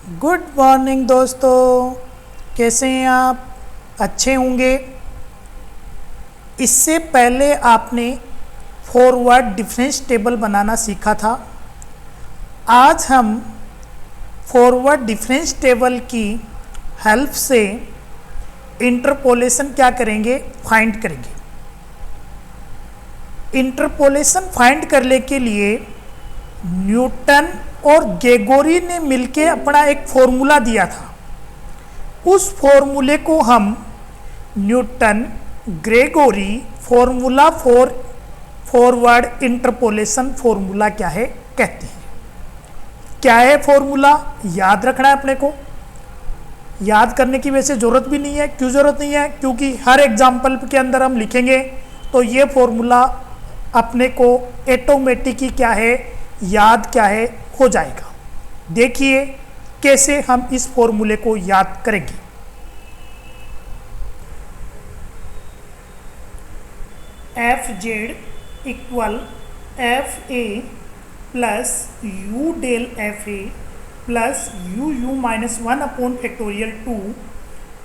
Good morning दोस्तों, कैसे हैं आप? अच्छे होंगे। इससे पहले आपने फॉरवर्ड डिफरेंस टेबल बनाना सीखा था। आज हम फॉरवर्ड डिफरेंस टेबल की हेल्प से इंटरपोलेशन क्या करेंगे, फाइंड करेंगे। इंटरपोलेशन फाइंड करने के लिए न्यूटन और ग्रेगोरी ने मिलके अपना एक फॉर्मूला दिया था। उस फॉर्मूले को हम Newton Gregory formula for forward interpolation formula क्या है कहते हैं। क्या है फॉर्मूला, याद रखना है अपने को। याद करने की वैसे ज़रूरत भी नहीं है। क्यों ज़रूरत नहीं है? क्योंकि हर एग्जाम्पल के अंदर हम लिखेंगे तो ये फॉर्मूला अपने को ऑटोमेटिक ही क्या है, याद क्या है, हो जाएगा। देखिए कैसे हम इस फॉर्मूले को याद करेंगे। F z equal f a plus u del f a plus u u minus 1 upon factorial 2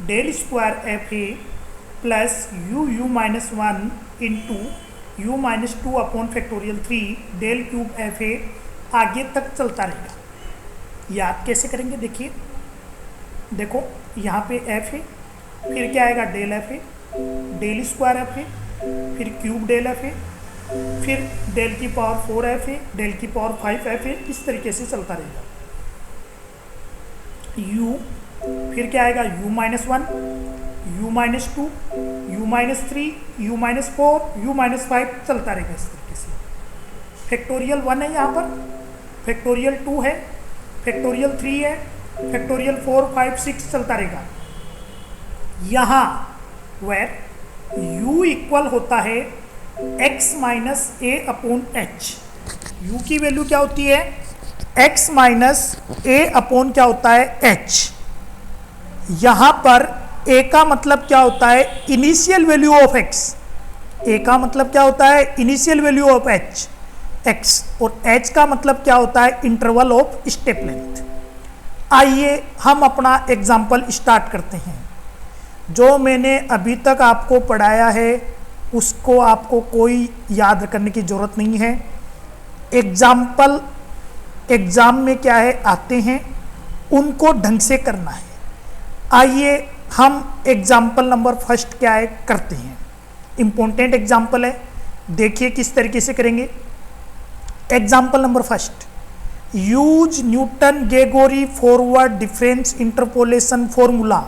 del square f a plus u u minus 1 into u minus 2 upon factorial 3 del cube f a आगे तक चलता रहेगा। याद कैसे करेंगे देखिए, देखो यहाँ पे एफ है, फिर क्या आएगा डेल एफ है, डेल स्क्वायर एफ है, फिर क्यूब डेल एफ है, फिर डेल की पावर 4 एफ है, डेल की पावर 5 एफ है। इस तरीके से चलता रहेगा। u फिर क्या आएगा u minus 1, u minus 2, u minus 3, u minus 4, u minus 5 चलता रहेगा इस तरीके से। फैक्टोरियल 1 है यहाँ पर, फैक्टोरियल 2 है, फैक्टोरियल 3 है, फैक्टोरियल 4, 5, 6 चलता रहेगा। यहाँ वेर u इक्वल होता है x minus A upon H. You की वैल्यू क्या होती है? x माइनस ए अपॉन क्या होता है? h। यहाँ पर a का मतलब क्या होता है? Initial value of x। a का मतलब क्या होता है? Initial value of h x, और h का मतलब क्या होता है? Interval of step length. आइए हम अपना एग्जाम्पल स्टार्ट करते हैं। जो मैंने अभी तक आपको पढ़ाया है उसको आपको कोई याद करने की ज़रूरत नहीं है। एग्जाम्पल एग्ज़ाम में क्या है आते हैं, उनको ढंग से करना है। आइए हम एग्जाम्पल नंबर फर्स्ट क्या है करते हैं। इम्पोर्टेंट एग्जाम्पल है, देखिए किस तरीके से करेंगे। Example number first, use Newton Gregory forward difference interpolation formula.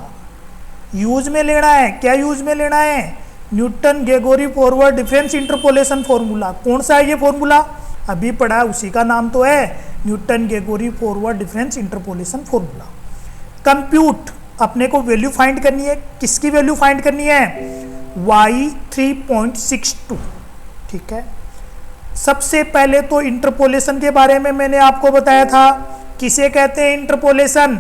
Use में लेना है, क्या यूज में लेना है? Newton Gregory forward difference interpolation formula. कौन सा है ये फॉर्मूला? अभी पढ़ा है उसी का नाम तो है Newton Gregory forward difference interpolation formula. Compute, अपने को वैल्यू फाइंड करनी है। किसकी वैल्यू फाइंड करनी है? y 3.62। ठीक है, सबसे पहले तो इंटरपोलेशन के बारे में मैंने आपको बताया था। किसे कहते हैं इंटरपोलेशन?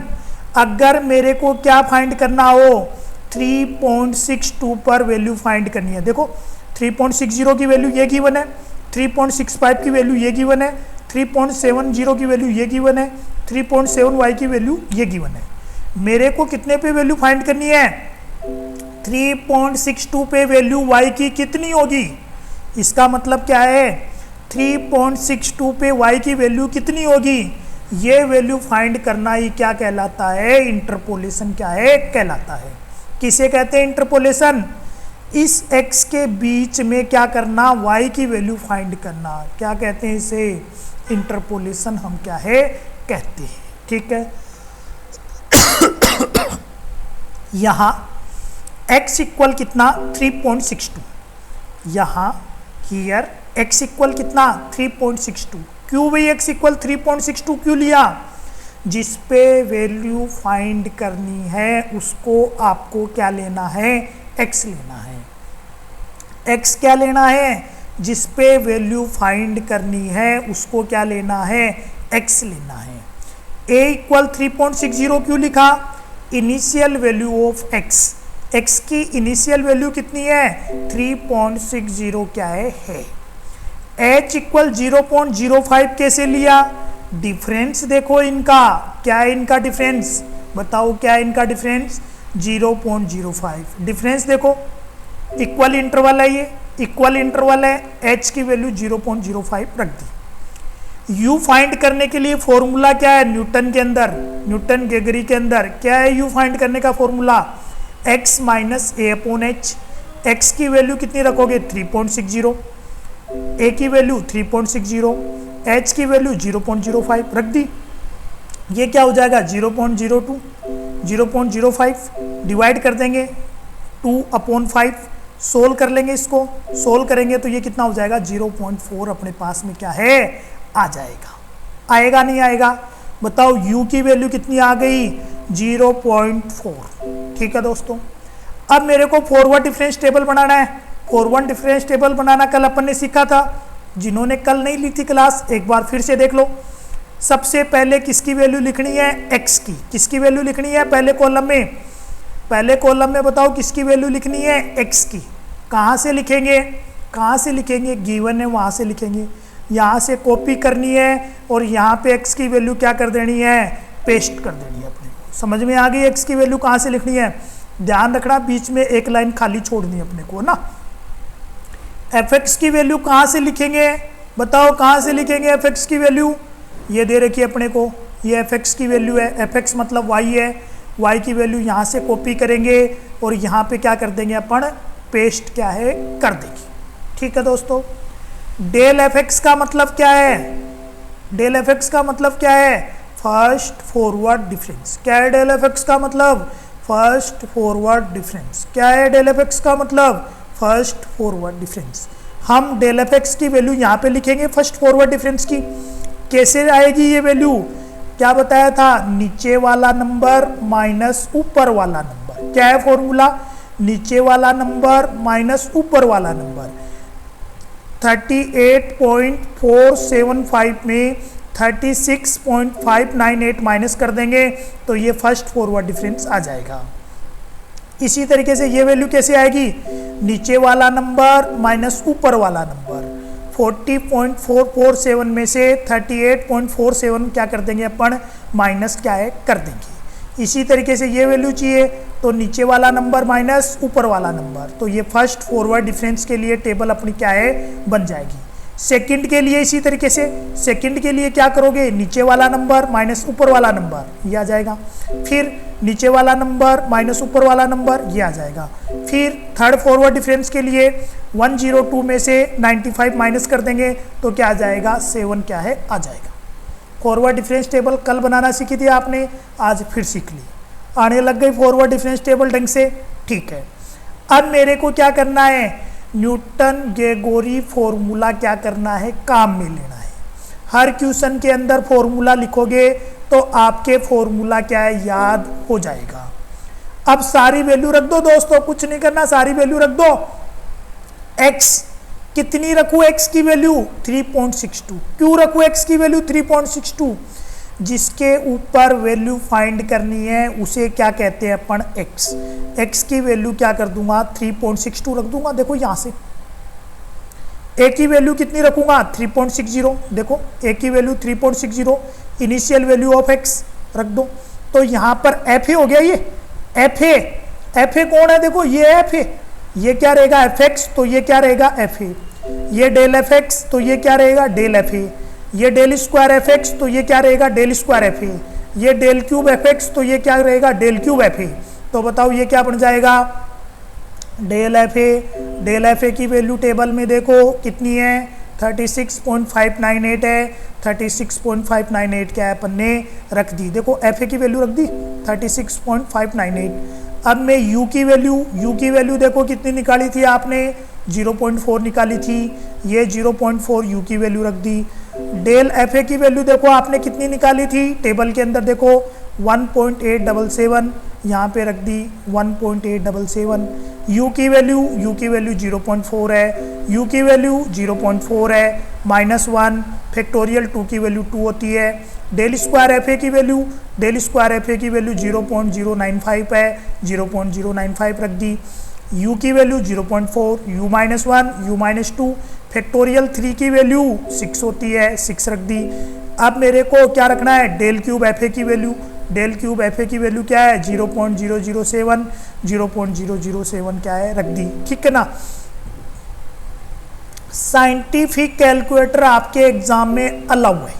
अगर मेरे को क्या फाइंड करना हो, 3.62 पर वैल्यू फाइंड करनी है। देखो 3.60 की वैल्यू ये गिवन है, 3.65 की वैल्यू ये गिवन है, 3.70 की वैल्यू ये गिवन है, 3.7y की वैल्यू ये गिवन है। मेरे को कितने पे वैल्यू फाइंड करनी है? 3.62 पे वैल्यू y की कितनी होगी? इसका मतलब क्या है? 3.62 पे y की वैल्यू कितनी होगी? ये वैल्यू फाइंड करना ही क्या कहलाता है? इंटरपोलेशन क्या है कहलाता है। किसे कहते हैं इंटरपोलेशन? इस x के बीच में क्या करना? y की वैल्यू फाइंड करना। क्या कहते हैं इसे? इंटरपोलेशन हम क्या है कहते हैं। ठीक है, यहाँ x इक्वल कितना? 3.62। यहाँ हियर x इक्वल कितना? 3.62। क्यों भाई x इक्वल 3.62 क्यों लिया? जिस पे वैल्यू फाइंड करनी है उसको आपको क्या लेना है? x लेना है। x क्या लेना है? जिस पे वैल्यू फाइंड करनी है उसको क्या लेना है? x लेना है। a इक्वल 3.60 क्यों लिखा? Initial value of x। x की इनिशियल वैल्यू कितनी है? 3.60 क्या है? h इक्वल 0.05 कैसे लिया? डिफरेंस देखो इनका, क्या है इनका डिफरेंस, बताओ क्या है इनका डिफरेंस, 0.05। डिफरेंस देखो, इक्वल इंटरवल है, ये इक्वल इंटरवल है, h की वैल्यू 0.05 रख दी। u फाइंड करने के लिए फॉर्मूला क्या है न्यूटन के अंदर, न्यूटन गेगरी के अंदर क्या है u फाइंड करने का फॉर्मूला, x माइनस ए अपॉन एच। x की वैल्यू कितनी रखोगे 3.60, a की वैल्यू 3.60, h की वैल्यू 0.05 रख दी। ये क्या हो जाएगा 0.02, 0.05 डिवाइड कर देंगे 2/5, सोल्व कर लेंगे इसको, सोल्व करेंगे तो ये कितना हो जाएगा 0.4 अपने पास में क्या है आ जाएगा। आएगा नहीं आएगा, बताओ u की वैल्यू कितनी आ गई 0.4। ठीक है दोस्तों, अब मेरे को फॉरवर्ड डिफरेंस टेबल बनाना है। फॉरवर्ड डिफरेंस टेबल बनाना कल अपन ने सीखा था, जिन्होंने कल नहीं ली थी क्लास एक बार फिर से देख लो। सबसे पहले किसकी वैल्यू लिखनी है x की, किसकी वैल्यू लिखनी है पहले कॉलम में, पहले कॉलम में बताओ किसकी वैल्यू लिखनी है x की। कहाँ से लिखेंगे, कहाँ से लिखेंगे, गिवन है वहाँ से लिखेंगे, यहाँ से कॉपी करनी है और यहाँ पे x की वैल्यू क्या कर देनी है पेस्ट कर देनी है अपने को। समझ में आ गई x की वैल्यू कहाँ से लिखनी है, ध्यान रखना बीच में एक लाइन खाली छोड़नी है अपने को ना। fx की वैल्यू कहाँ से लिखेंगे, बताओ कहाँ से लिखेंगे fx की वैल्यू, ये दे रखी है अपने को, ये fx की वैल्यू है, fx मतलब y है, y की वैल्यू यहाँ से कॉपी करेंगे और यहाँ पे क्या कर देंगे अपन पेस्ट क्या है कर देंगे। ठीक है दोस्तों, डेल fx का मतलब क्या है, डेल fx का मतलब क्या है फर्स्ट फॉरवर्ड डिफरेंस। क्या है डेल fx का मतलब, फर्स्ट फॉरवर्ड डिफरेंस। क्या है डेल fx का मतलब, फर्स्ट फॉरवर्ड डिफरेंस। हम डेल fx की वैल्यू यहाँ पे लिखेंगे फर्स्ट फॉरवर्ड डिफरेंस की। कैसे आएगी ये वैल्यू, क्या बताया था, नीचे वाला नंबर माइनस ऊपर वाला नंबर। क्या है फॉर्मूला, नीचे वाला नंबर माइनस ऊपर वाला नंबर। 38.475 में 36.598 माइनस कर देंगे तो ये फर्स्ट फॉरवर्ड डिफरेंस आ जाएगा। इसी तरीके से ये वैल्यू कैसे आएगी, नीचे वाला नंबर माइनस ऊपर वाला नंबर। 40.447 में से 38.47 क्या कर देंगे अपन माइनस क्या है कर देंगे। इसी तरीके से ये वैल्यू चाहिए तो नीचे वाला नंबर माइनस ऊपर वाला नंबर, तो ये फर्स्ट फॉरवर्ड डिफरेंस के लिए टेबल अपनी क्या है बन जाएगी। सेकंड के लिए इसी तरीके से, सेकंड के लिए क्या करोगे, नीचे वाला नंबर माइनस ऊपर वाला नंबर ये आ जाएगा, फिर नीचे वाला नंबर माइनस ऊपर वाला नंबर ये आ जाएगा। फिर थर्ड फॉरवर्ड डिफरेंस के लिए 102 में से 95 माइनस कर देंगे तो क्या आ जाएगा 7 क्या है आ जाएगा। फॉरवर्ड डिफरेंस टेबल कल बनाना सीखी थी आपने, आज फिर सीख ली, आने लग गई फॉरवर्ड डिफरेंस टेबल ढंग से। ठीक है, अब मेरे को क्या करना है, न्यूटन गेगोरी फॉर्मूला क्या करना है काम में लेना है। हर क्वेश्चन के अंदर फॉर्मूला लिखोगे तो आपके फॉर्मूला क्या है याद हो जाएगा। अब सारी वैल्यू रख दो दोस्तों, कुछ नहीं करना, सारी वैल्यू रख दो। x कितनी रखूँ, x की वैल्यू 3.62। क्यों रखूँ x की वैल्यू 3.62, जिसके ऊपर वैल्यू फाइंड करनी है उसे क्या कहते हैं अपन x। x की वैल्यू क्या कर दूंगा 3.62 रख दूंगा। देखो यहाँ से a की वैल्यू कितनी रखूंगा 3.60, देखो a की value 3.60, initial value of x रख दो। तो यहाँ पर fa हो गया, ये fa कौन है, देखो ये fa, ये क्या रहेगा fx, तो ये क्या रहेगा fa, ये डेल fx तो ये क्या रहेगा डेल fa, ये डेल स्क्वायर fx तो ये क्या रहेगा डेल स्क्वायर fa, ये डेल क्यूब fx तो ये क्या रहेगा डेल क्यूब fa। तो बताओ ये क्या बन जाएगा डेल fa की वैल्यू टेबल में देखो कितनी है 36.598 है, 36.598 क्या है अपन ने रख दी। देखो fa की वैल्यू रख दी 36.598। अब मैं u की वैल्यू देखो कितनी निकाली थी आपने 0.4 निकाली थी, ये 0.4 u की वैल्यू रख दी। डेल fa की वैल्यू देखो आपने कितनी निकाली थी टेबल के अंदर, देखो 1.877 यहाँ पे रख दी 1.877। u की वैल्यू 0.4 है, u की वैल्यू 0.4 है, -1 फैक्टोरियल 2 की वैल्यू 2 होती है। डेल स्क्वायर fa की वैल्यू 0.095 है, 0.095 रख दी। u की वैल्यू 0.4, u-1 u-2 फैक्टोरियल 3 की वैल्यू 6 होती है, 6 रख दी। अब मेरे को क्या रखना है, डेल क्यूब एफ ए की value, del cube f a की वैल्यू क्या है 0.007, 0.007 क्या है रख दी, ठीक है ना। साइंटिफिक कैलकुलेटर आपके एग्जाम में अलाउ है,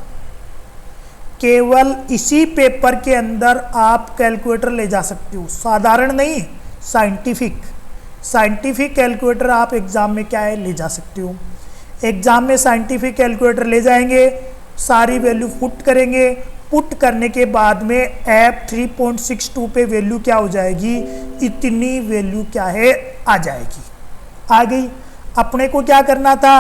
केवल इसी पेपर के अंदर आप कैलकुलेटर ले जा सकते हो, साधारण नहीं, साइंटिफिक कैलकुलेटर आप एग्जाम में क्या है ले जा सकते हो। एग्जाम में साइंटिफिक कैलकुलेटर ले जाएंगे, सारी वैल्यू पुट करेंगे, पुट करने के बाद में ऐप 3.62 पे वैल्यू क्या हो जाएगी, इतनी वैल्यू क्या है आ जाएगी, आ गई। अपने को क्या करना था,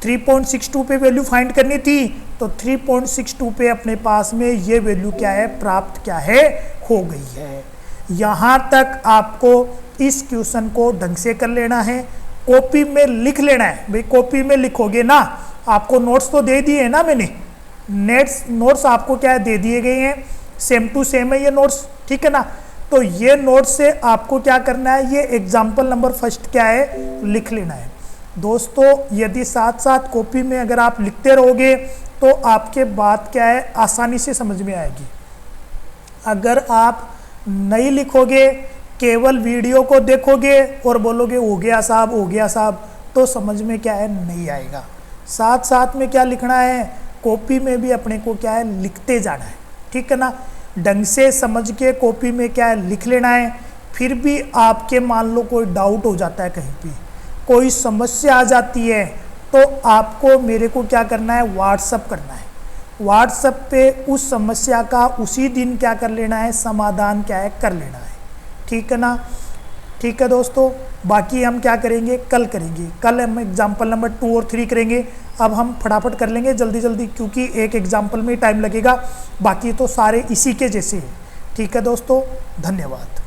3.62 पे वैल्यू फाइंड करनी थी, तो 3.62 पे अपने पास में ये वैल्यू क्या है प्राप्त क्या है हो गई है। यहाँ तक आपको इस क्वेश्चन को ढंग से कर लेना है, कॉपी में लिख लेना है। भाई कॉपी में लिखोगे ना, आपको नोट्स तो दे दिए हैं ना मैंने, नोट्स आपको क्या है दे दिए गए हैं, सेम टू सेम है ये नोट्स, ठीक है ना। तो ये नोट्स से आपको क्या करना है, ये एग्जाम्पल नंबर फर्स्ट क्या है लिख लेना है। दोस्तों यदि साथ साथ कॉपी में अगर आप लिखते रहोगे तो आपके बात क्या है आसानी से समझ में आएगी। अगर आप नहीं लिखोगे, केवल वीडियो को देखोगे और बोलोगे हो गया साहब हो गया साहब, तो समझ में क्या है नहीं आएगा। साथ साथ में क्या लिखना है, कॉपी में भी अपने को क्या है लिखते जाना है, ठीक है ना। ढंग से समझ के कॉपी में क्या है लिख लेना है। फिर भी आपके मान लो कोई डाउट हो जाता है, कहीं पे कोई समस्या आ जाती है, तो आपको मेरे को क्या करना है व्हाट्सअप करना है। व्हाट्सअप पे उस समस्या का उसी दिन क्या कर लेना है समाधान क्या है कर लेना है, ठीक है ना। ठीक है दोस्तों, बाकी हम क्या करेंगे कल करेंगे, कल हम एग्जाम्पल नंबर 2 और 3 करेंगे। अब हम फटाफट कर लेंगे जल्दी जल्दी, क्योंकि एक एग्जाम्पल में टाइम लगेगा, बाकी तो सारे इसी के जैसे हैं। ठीक है दोस्तों, धन्यवाद।